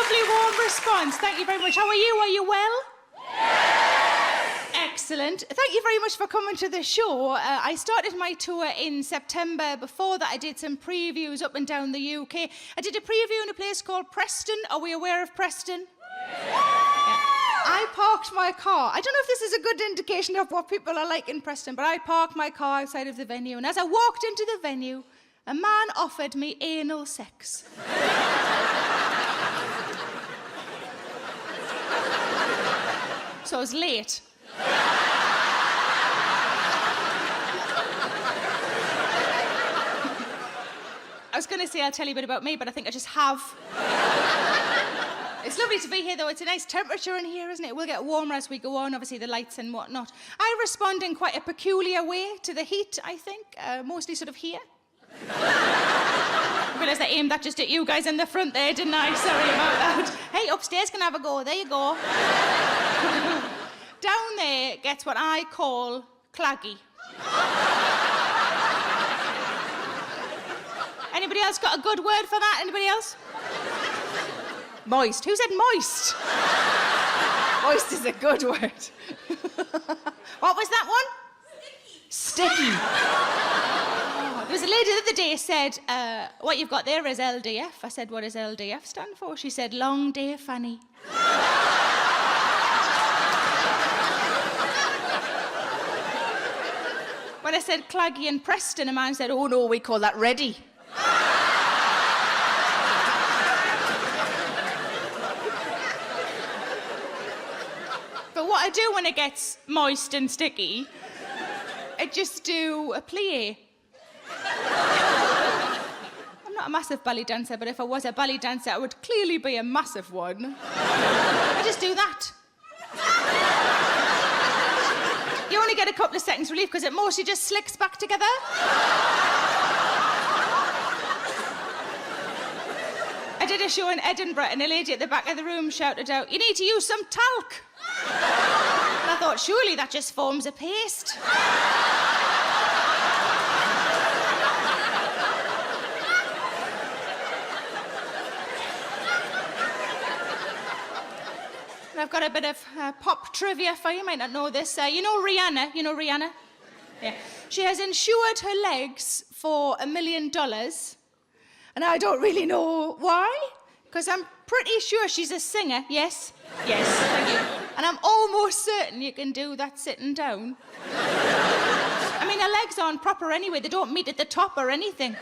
lovely warm response. Thank you very much. How are you? Are you well? Excellent. Thank you very much for coming to the show. I started my tour in September. Before that, I did some previews up and down the UK. I did a preview in a place called Preston. Are we aware of Preston? Yeah. I parked my car. I don't know if this is a good indication of what people are like in Preston, but I parked my car outside of the venue, and as I walked into the venue, a man offered me anal sex. So I was late. I was going to say I'll tell you a bit about me, but I think I just have. It's lovely to be here, though. It's a nice temperature in here, isn't it? We'll get warmer as we go on, obviously the lights and whatnot. I respond in quite a peculiar way to the heat, I think, mostly sort of here. I realised I aimed that just at you guys in the front there, didn't I? Sorry about that. Hey, upstairs can have a go. There you go. Down there gets what I call claggy. Anybody else got a good word for that? Anybody else? Moist. Who said moist? Moist is a good word. What was that one? Sticky. Oh, there was a lady the other day said, what you've got there is LDF. I said, what does LDF stand for? She said, long day Fanny. When I said claggy in Preston, a man said, oh no, we call that ready. But what I do when it gets moist and sticky, I just do a plie. I'm not a massive ballet dancer, but if I was a ballet dancer, I would clearly be a massive one. I just do that. You only get a couple of seconds relief because it mostly just slicks back together. I did a show in Edinburgh and a lady at the back of the room shouted out, you need to use some talc. And I thought, surely that just forms a paste. And I've got a bit of pop trivia for you. You might not know this. You know Rihanna? You know Rihanna? Yeah. She has insured her legs for $1 million. And I don't really know why, because I'm pretty sure she's a singer. Yes? Yes, thank you. And I'm almost certain you can do that sitting down. I mean, her legs aren't proper anyway. They don't meet at the top or anything.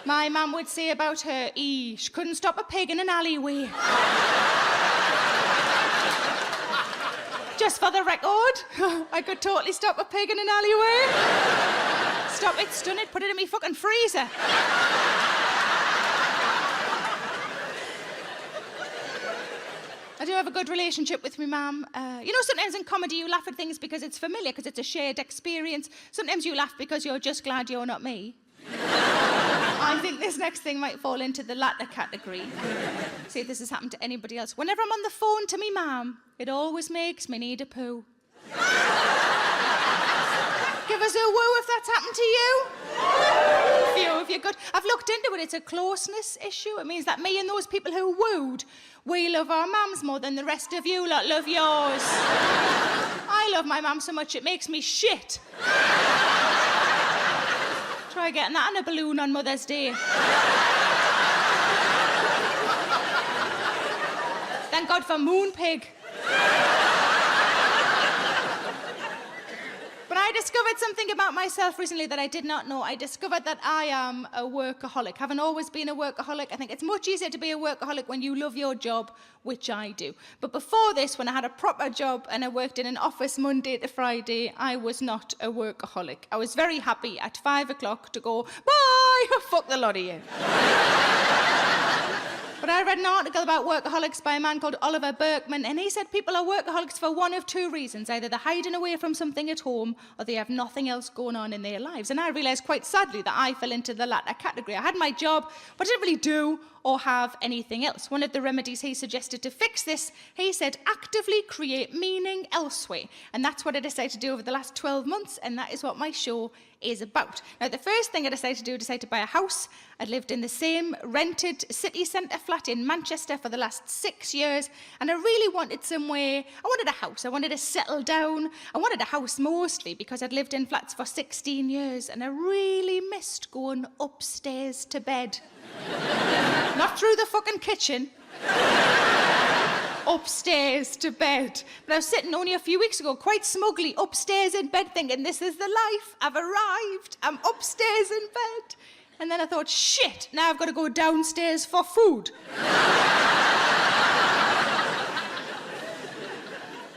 My mum would say about her, she couldn't stop a pig in an alleyway. Just for the record, I could totally stop a pig in an alleyway. Stop it, stun it, put it in me fucking freezer. I do have a good relationship with my mum. You know, sometimes in comedy you laugh at things because it's familiar, because it's a shared experience. Sometimes you laugh because you're just glad you're not me. I think this next thing might fall into the latter category. See if this has happened to anybody else. Whenever I'm on the phone to me mum, it always makes me need a poo. Give us a woo if that's happened to you. If you're good. I've looked into it. It's a closeness issue. It means that me and those people who wooed, we love our mums more than the rest of you lot love yours. I love my mum so much it makes me shit. Try getting that on a balloon on Mother's Day. Thank God for Moonpig. But I discovered something about myself recently that I did not know. I discovered that I am a workaholic. Haven't always been a workaholic. I think it's much easier to be a workaholic when you love your job, which I do. But before this, when I had a proper job and I worked in an office Monday to Friday, I was not a workaholic. I was very happy at 5 o'clock to go, bye, fuck the lot of you. But But I read an article about workaholics by a man called Oliver Berkman, and he said people are workaholics for one of two reasons. Either they're hiding away from something at home, or they have nothing else going on in their lives. And I realised quite sadly that I fell into the latter category. I had my job, but I didn't really do or have anything else. One of the remedies he suggested to fix this, he said, actively create meaning elsewhere. And that's what I decided to do over the last 12 months, and that is what my show is about. Now, the first thing I decided to do, I decided to buy a house. I'd lived in the same rented city centre flat in Manchester for the last 6 years, and I really wanted somewhere, I wanted a house, I wanted to settle down. I wanted a house mostly because I'd lived in flats for 16 years, and I really missed going upstairs to bed. Not through the fucking kitchen. Upstairs to bed. But I was sitting only a few weeks ago, quite smugly, upstairs in bed, thinking, this is the life. I've arrived. I'm upstairs in bed. And then I thought, shit, now I've got to go downstairs for food.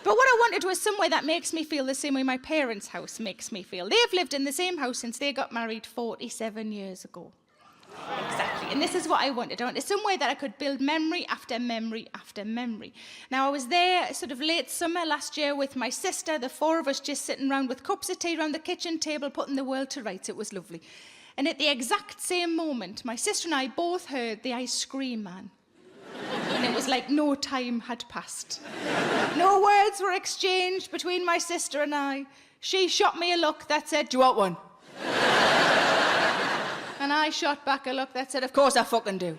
But what I wanted was somewhere that makes me feel the same way my parents' house makes me feel. They've lived in the same house since they got married 47 years ago. Exactly, and this is what I wanted. I wanted somewhere that I could build memory after memory after memory. Now, I was there sort of late summer last year with my sister, the four of us just sitting around with cups of tea around the kitchen table, putting the world to rights. It was lovely. And at the exact same moment, my sister and I both heard the ice cream man. And it was like no time had passed. No words were exchanged between my sister and I. She shot me a look that said, do you want one? And I shot back a look that said, of course I fucking do.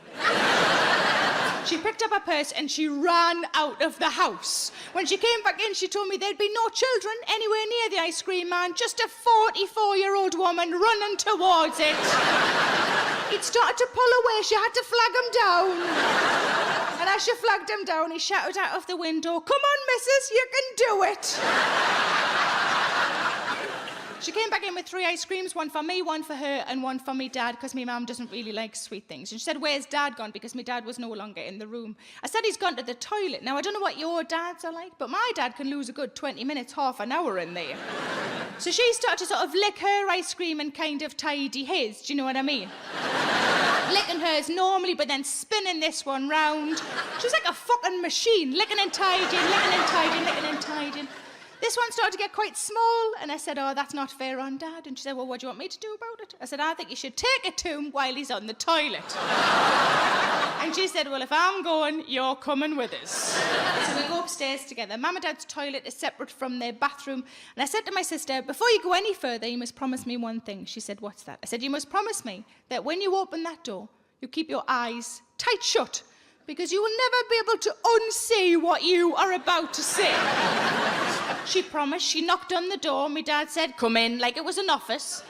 She picked up her purse and she ran out of the house. When she came back in, she told me there'd be no children anywhere near the ice cream man, just a 44-year-old woman running towards it. He'd started to pull away. She had to flag him down. And as she flagged him down, he shouted out of the window, come on, missus, you can do it. She came back in with 3 ice creams, one for me, one for her, and one for me dad, because my mum doesn't really like sweet things. And she said, where's dad gone? Because my dad was no longer in the room. I said, he's gone to the toilet. Now, I don't know what your dads are like, but my dad can lose a good 20 minutes, half an hour in there. So she started to sort of lick her ice cream and kind of tidy his, do you know what I mean? Licking hers normally, but then spinning this one round. She was like a fucking machine, licking and tidying, licking and tidying, licking and tidying. This one started to get quite small, and I said, oh, that's not fair on Dad. And she said, well, what do you want me to do about it? I said, I think you should take it to him while he's on the toilet. And she said, well, if I'm going, you're coming with us. So we go upstairs together. Mum and Dad's toilet is separate from their bathroom. And I said to my sister, before you go any further, you must promise me one thing. She said, what's that? I said, you must promise me that when you open that door, you keep your eyes tight shut, because you will never be able to unsee what you are about to say. She promised. She knocked on the door. My dad said, come in, like it was an office.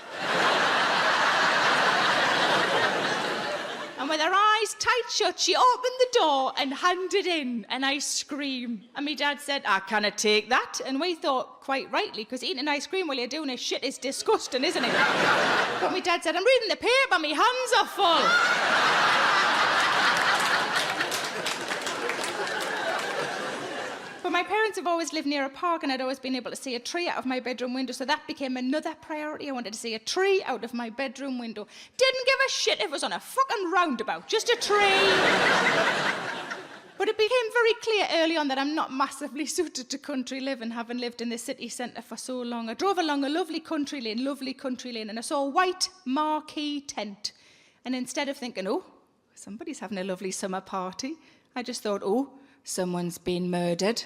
And with her eyes tight shut, she opened the door and handed in an ice cream. And my dad said, I cannot take that. And we thought, quite rightly, because eating ice cream while you're doing this shit is disgusting, isn't it? But my dad said, I'm reading the paper, my hands are full. But my parents have always lived near a park, and I'd always been able to see a tree out of my bedroom window, so that became another priority. I wanted to see a tree out of my bedroom window. Didn't give a shit if it was on a fucking roundabout, just a tree. But it became very clear early on that I'm not massively suited to country living, having lived in the city centre for so long. I drove along a lovely country lane, and I saw a white marquee tent. And instead of thinking, oh, somebody's having a lovely summer party, I just thought, oh, someone's been murdered.